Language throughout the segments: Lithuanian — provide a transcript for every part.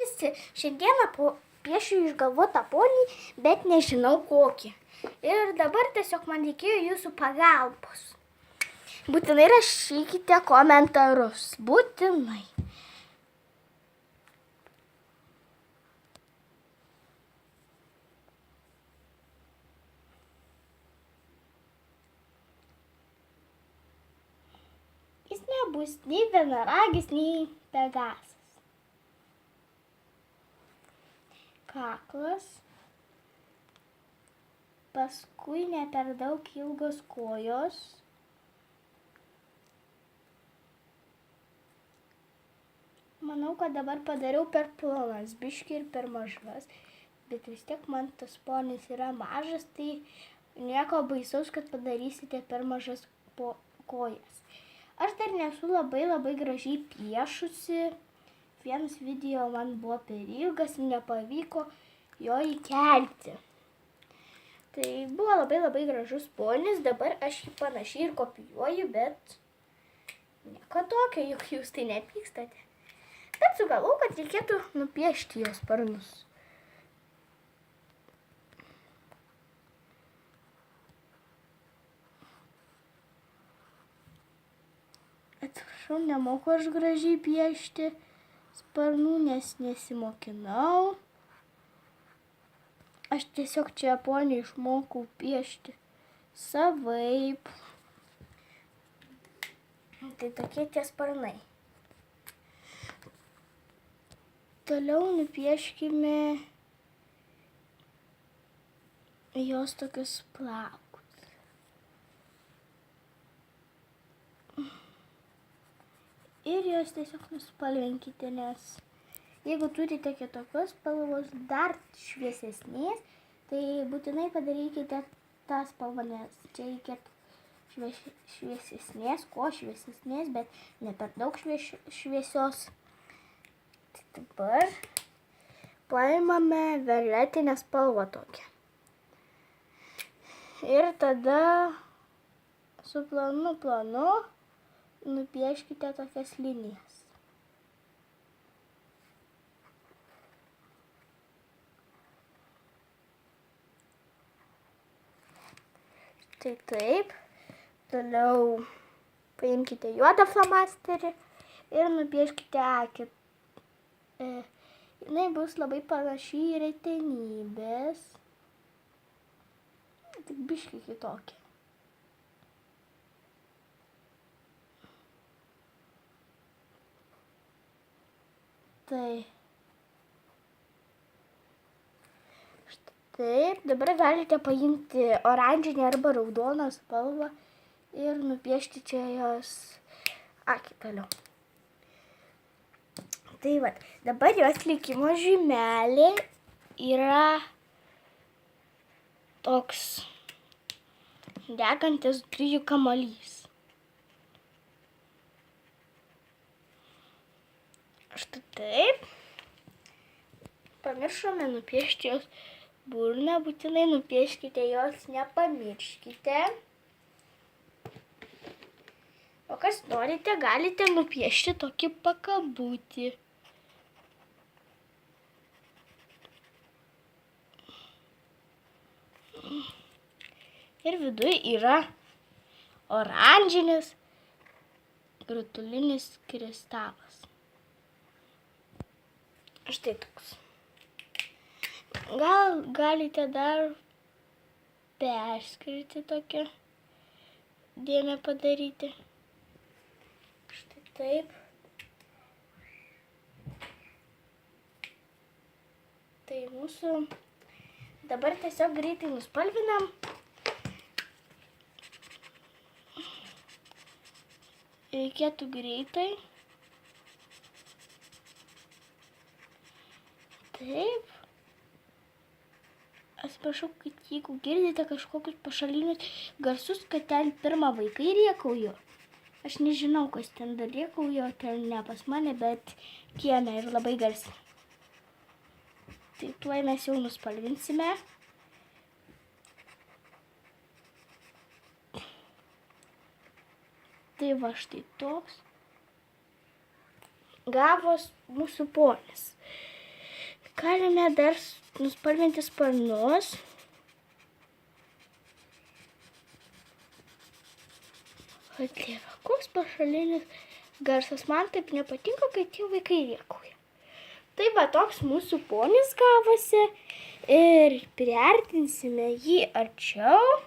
visi, šiandieną piešiu išgalvotą ponį, bet nežinau kokį. Ir dabar tiesiog man reikėjo jūsų pagalbos. Būtinai rašykite komentarus. Būtinai. Jis nebus nei vienaragis, nei pegasas. Kaklas. Paskui ne per daug ilgos kojos. Manau, kad dabar padariau per plonas, biškį ir per mažas. Bet vis tiek man tas ponis yra mažas, tai nieko baisaus, kad padarysite per mažas kojas. Aš dar nesu labai gražiai piešusi. Vienas video man buvo per ilgas, nepavyko jo įkelti. Tai buvo labai gražus ponis, dabar aš jį panašiai ir kopijuoju, bet nieko tokio, juk jūs tai nepykstate. Bet sugalvojau, kad reikėtų nupiešti jo sparnus. Atsiprašau, nemoku aš gražiai piešti sparnų, nes nesimokinau. Aš tiesiog čia ponį išmokau piešti savaip. Tai tokie tie sparnai. Toliau nupieškime jos tokius plaukus. Ir jos tiesiog nuspalvinkite, nes jeigu turite kitokios spalvos dar šviesesnės, tai būtinai padarykite tą spalvą, nes čia reikėtų šviesesnės, kuo šviesesnės, bet ne per daug šviesios. Tai dabar paimame violetinę spalvą tokią. Ir tada su planu nupieškite tokias linijas. Štai taip. Toliau paimkite juodą flomasterį ir nupieškite akį. Jinai bus labai panaši į retenybės. Tik biškį kitokia. Tai. Štai taip. Dabar galite paimti oranžinę arba raudoną spalvą ir nupiešti čia jos akį toliau. Tai vat, dabar jos likimo žymelė yra toks degantis dujų kamuolys. Štai taip. Pamiršome nupiešti jos burną, būtinai nupieškite jos, nepamirškite. O kas norite, galite nupiešti tokį pakabutį. Ir viduj yra oranžinis rutulinis kristalas. Štai toks. Gal galite dar perskirti tokią dėmę padaryti. Štai taip. Tai mūsų dabar tiesiog greitai nuspalvinam. Reikėtų greitai. Taip. Atsiprašau, kad jeigu girdite kažkokius pašalinius garsus, kad ten pirmą vaikai rėkaujo. Aš nežinau, kas ten dar rėkaujo, ten ne pas mane, bet kieme ir labai garsiai. Tai tuoj mes jau nuspalvinsime. Tai va štai toks gavos mūsų ponis. Galime dar nuspalvinti sparnus. O Dieve, koks pašalinis garsas. Man taip nepatinka, kai tie vaikai rėkauja. Tai va, toks mūsų ponis gavosi. Ir priartinsime jį arčiau.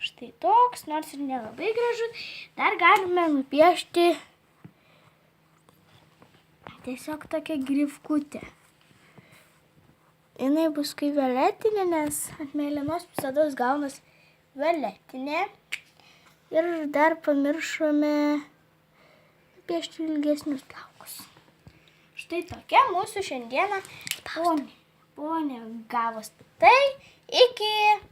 Štai toks, nors ir nelabai gražus. Dar galime nupiešti tiesiog tokią grifkutę. Jinai bus kaip violetinė, nes ant mėlynos visados gaunas violetinė. Ir dar pamiršome piešti ilgesnius plaukus. Štai tokia mūsų šiandieną ponė gavos. Tai iki.